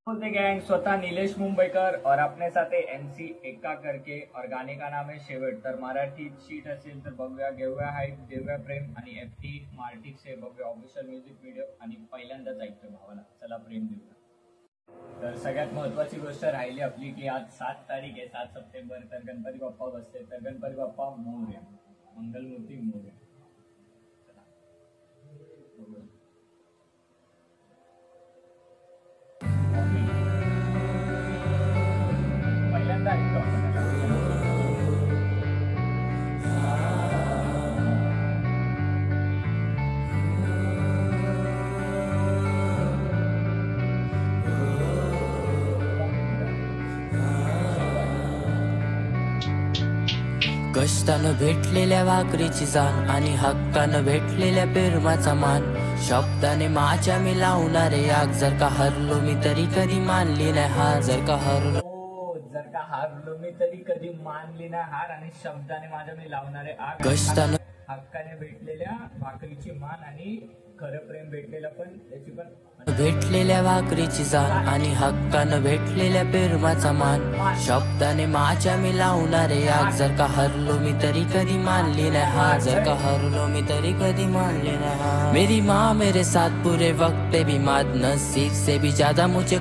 बोलते गैंग स्वतः नीलेश मुंबईकर और अपने साथ एमसी एक्का करके और गाणे का नाम आहे शेवट। तर मराठीत शीट असेल तर बघूया, घेऊया हाईप, देऊया प्रेम आणि एफटी मार्टिक्सचे बघूया ऑफिशियल म्युझिक व्हिडिओ आणि पहिल्यांदाच ऐकतो भावाला, चला प्रेम देऊया। तर सगळ्यात महत्वाची गोष्ट राहिली आपली की आज 7 तारीख आहे, 7 सप्टेंबर, तर गणपती बाप्पा बसले, तर गणपती बाप्पा मोरया, मंगलमूर्ती मोरया। पहिल्यांदा ऐकतो कष्टानं भेटलेल्या भाकरीची जाण आणि हक्कानं भेटलेल्या पेरमाचा मान, शब्दाने माझ्या मी लावणारे आग, जर का हरलो मी तरी कधी मानली नाही हार, जर का हरलो मी तरी कधी मानली नाही हार, आणि शब्दाने माझ्या मी लावणारे आग, कष्टानं हक्काने भेटलेल्या भाकरीची मान आणि खरं प्रेम भेटलेलं पण त्याची पण भेटलेल्या भाकरीची जाण आणि हक्कानं भेटलेल्या पेरमाचा मान, शब्दाने माझ्या मी लावणारे आग, जर का हरलो मी तरी कधी मानली नाही हार, जर का हरलो मी तरी कधी मानली नहीं हार। मेरी माँ मेरे साथ पूरे वक्त पे भी माद, नसीब से भी ज्यादा मुझे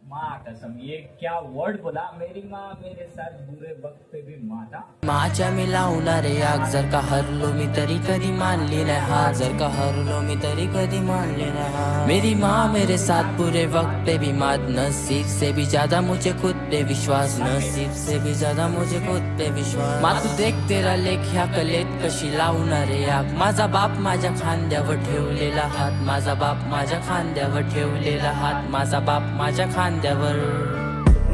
माँ कसम, ये क्या वर्ड बोला, मेरी माँ मेरे साथ बुरे वक्त पे भी माता, माझ्या मी लावणारे आग, जर का हरलो मी तरी कधी मानली नहीं हार, जर का हरलो मी तरी कधी मानली नहीं हार। मेरी माँ मेरे साथ पूरे वक्त पे भी माद, नसीब से भी ज्यादा मुझे खुद पे विश्वास, नसीब से भी ज्यादा मुझे खुद पे विश्वास। माँ तू देख तेरा लेख ह्या कलेत कशी लावणारे आग, माझा बाप माझ्या खांद्यावर ठेवलेला हात, माझा बाप माझ्या खांद्यावर ठेवलेला हात, माझा बाप माझ्या खांद्यावर।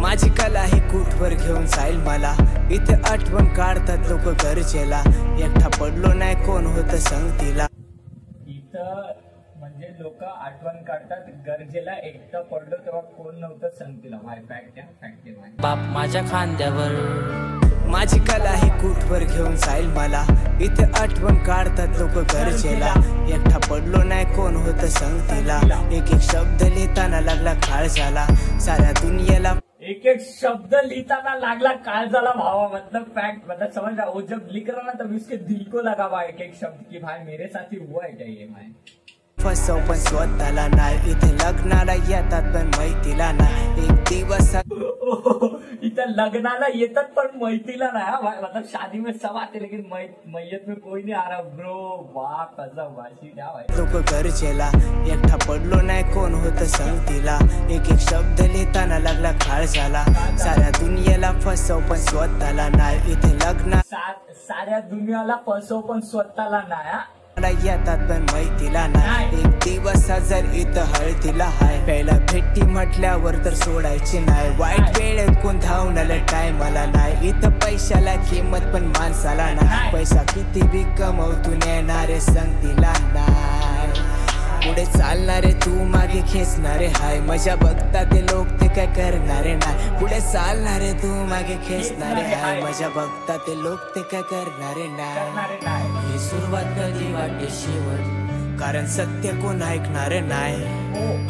माझी कला ही कुठवर घेऊन जाईल मला, इथे आठवण काढतात लोक गरजेला, एकटा पडलो नाही कोण होतं संगतीला, इथं म्हणजे लोक आठवण काढतात गरजेला, एकटा पडलो तेव्हा कोण नव्हतं संगतीला। फॅक्ट आहे बाप माझ्या खांद्यावर। माझी कला ही कुठवर घेऊन जाईल मला, इथे आठवण काढतात लोक गरजेला, एकटा पडलो नाही कोण होतं संगतीला, एक एक शब्द लिहिताना लागला काळ झाला, साऱ्या दुनियेला एक एक शब्द लिखना लागला काल झाला भावा। मतलब फैक्ट, मतलब समझ रहा, वो जब लिख रहा ना तब उसके दिल को लगा भाई एक एक शब्द की, भाई मेरे साथ ही हुआ है क्या ये भाई। फसव पण स्वतःला नाही, इथे लग्नाला येतात पण मैतीला नाही, एक दिवस इथं लग्नाला येतात पण मैतीला नाही भाई, मतलब शादी में सब आते लेकिन मैयत में कोई नहीं आ रहा ब्रो। वाह कसम वाशी क्या भाई। लोक गरजेला, एकटा पडलो नाही कोण होतं संगतीला, एक एक शब्द लिहिताना लागला काळ झाला, साऱ्या दुनियेला फसव पण स्वतःला नाही, इथे लग्न साऱ्या दुनियाला फसव पण स्वतःला नाही, येतात पण मैतीला नाही, एक दिवस जर इथं हळदीला हाय, पहिला भेटी म्हटल्यावर तर सोडायची नाही, वाईट वेळेत कोण धावण्याला टायमाला नाही, इथं पैशाला किंमत पण माणसाला नाही, पैसा किती बी कमवतून येणारे संगतीला नाही, पुढे चालणारे तू मागे खेचणारे हाय, मजा बघता ते लोक ते काय करणारे नाही, पुढे चालणारे तू मागे खेचणारे हाय, मजा बघता ते लोक ते काय करणारे नाही, ही सुरुवात कधी वाटे शेवट, कारण सत्य कोण ऐकणारे नाही,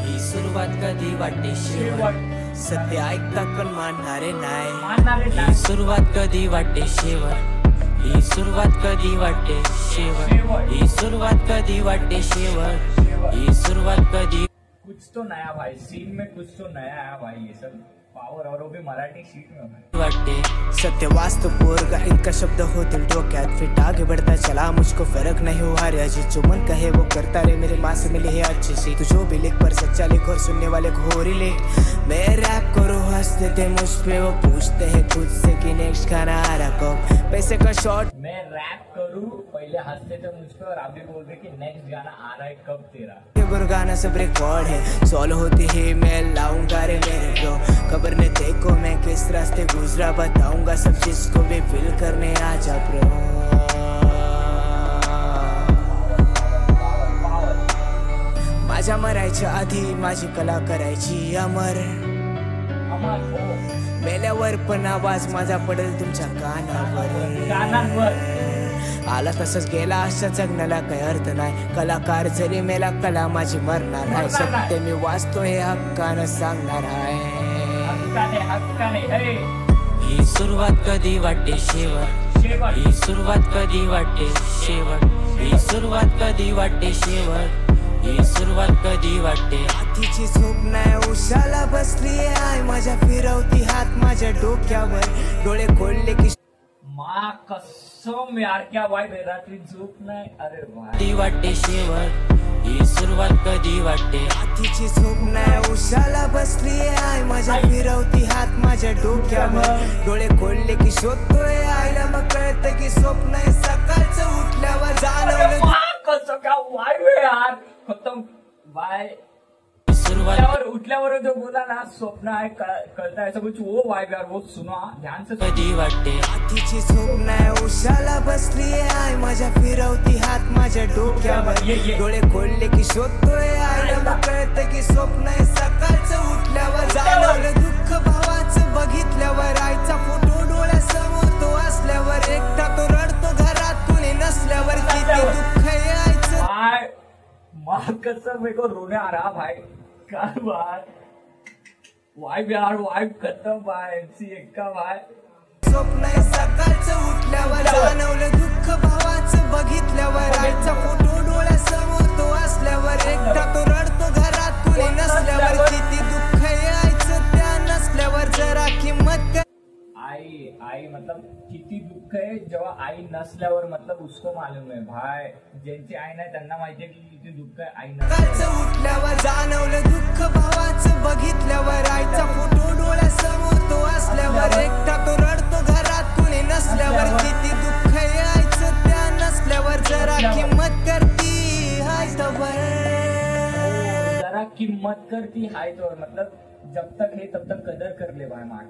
ही सुरुवात कधी वाटे शेवट, सत्य ऐकतात पण मानणारे नाही, ही सुरुवात कधी वाटे शेवट, ही सुरुवात कधी वाटे शेवट, ही सुरुवात कधी वाटे शेवट, ही सुरुवात कधी। कुछ तो नया भाई, सीन में कुछ तो नया है भाई, ये सब पावर, और वो भी मराठी शीट में वाटे। सत्य वास्तव पोरगा इनका शब्द होतील डोक्यात फिट, आगे बढ़ता चला मुझको फर्क नहीं हुआ रे, अजी जो मन कहे वो करता रे, मेरे माँ से मिली है अच्छी सी, तू जो भी लिख पर सच्चा लिख और सुनने वाले को हो रिलेट, मैं रैप करूँ हंसते थे मुझ पे वो पूछते हैं खुद से कि नेक्स्ट गाना आ रहा कब, पैसे का शॉर्ट, मैं रैप करूँ पहले हंसते थे मुझ पे और अभी बोल रहे कि नेक्स्ट गाना आ रहा है कब तेरा, ये गाना सब रिकॉर्ड है, सॉल्व होती ही मैं लाऊंगा रे मेरे ब्रो, खबर ने देखो मैं किस रास्ते गुजरा, बताऊंगा सब चीज को भी फील करने आजा ब्रो, माझ्या मरायच्या आधी माझी कला करायची अमर, मेल्यावर पण आवाज माझा पडेल तुमच्या कानावर, आला तसंच गेला अशा जगण्याला काही अर्थ नाही. कलाकार जरी मेला कला माझी मरणार आहे. सत्य मी वाचतो हे हक्कानं सांगणार आहे. ही सुरुवात कधी वाटते शेवट, ही सुरुवात कधी वाटते शेवट, ही सुरुवात कधी वाटते शेवट, ही सुरुवात कधी वाटते. तिची झोप नाही उशाला बसली आहे माझ्या, फिरवती हात माझ्या डोक्यावर, डोळे खोलले की माँ कसम यार क्या वाइब है, रात्री झोप नाही. अरे कधी वाटते शेवट, ही सुरुवात कधी वाटते. तिची झोप नाही उशाला बसली आहे माझ्या, फिरवती हात माझ्या डोक्यावर, डोळे खोलले की शोधतोय आईला, मग कळतं की स्वप्न आहे सकाळचं उठल्यावर. जाणवलं कसं क्या वाइब है यार, खतम बाय. उठल्यावर जो बोला ना स्वप्न आहे कळता है सब कुछ, वो वाइब यार, वो सुनो ध्यान से. कधी वाटते तिची झोप नाही उशाला बसली आहे माझ्या, फिरवती हात माझ्या डोक्यावर, डोळे खोलले की शोधतोय आईला, मग कळतं की स्वप्न आहे सकाळचं उठल्यावर. जाणवलं दुःख भावाचं बघितल्यावर, आईचा फोटो डोळ्यासमोर तो असल्यावर, एकटा तो रडतो घरात कुणी नसल्यावर, किती दुःख आहे आईचं. भाई माँ कसम मेरे को रोने आ रहा भाई, क्या बात वाइब यार, वाइब खत्म भाई. MC एक्का भाई स्वप्न आहे सकाळचं उठल्यावर, जाणवलं दुःख भावाचं बघितल्यावर, आईचा फोटो डोळ्यासमोर तो असल्यावर, एकटा तो रडतो घरात कुणी नसल्यावर, किती दुःख आहे आईचं त्या नसल्यावर, जरा किंमत कर. आई मतलब किती दुःख आहे जेव्हा आई नसल्यावर, मतलब उसको मालूम है भाई. ज्यांची आई नाही त्यांना माहितीये की किती दुःख आहे आई सकाळचं उठल्यावर, जाणवलं दुःख भावाचं बघितल्यावर, आईचा फोटो डोळ्यासमोर तो असल्यावर, एकटा तो रडतो घरात कुणी नसल्यावर, किती दुःख आहे आईचं त्या नसल्यावर, जरा किंमत करती हाय तोवर, जरा किंमत करती हाय तोवर. मतलब जब तक है तब तक कदर कर ले भाई माँ.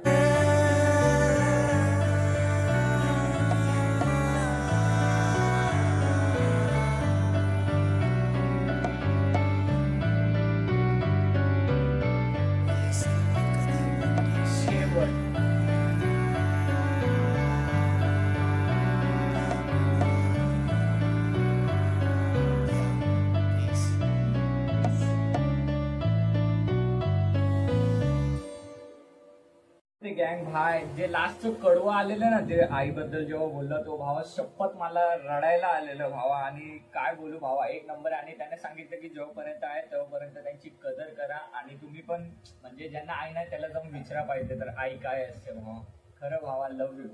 गँग भाई जे लास्टचं कडवं आलेलं ना, ते आईबद्दल जेव्हा बोलला तो भावा, शपथ मला रडायला आलेलं भावा. आणि काय बोलू भावा, एक नंबर. आणि त्याने सांगितलं की जोपर्यंत आहे तेव्हापर्यंत त्यांची कदर करा, आणि तुम्ही पण म्हणजे ज्यांना आई नाही त्याला जाऊन विचारा पाहिजे तर आई काय असते भावा. खरं भावा, लव्ह यू.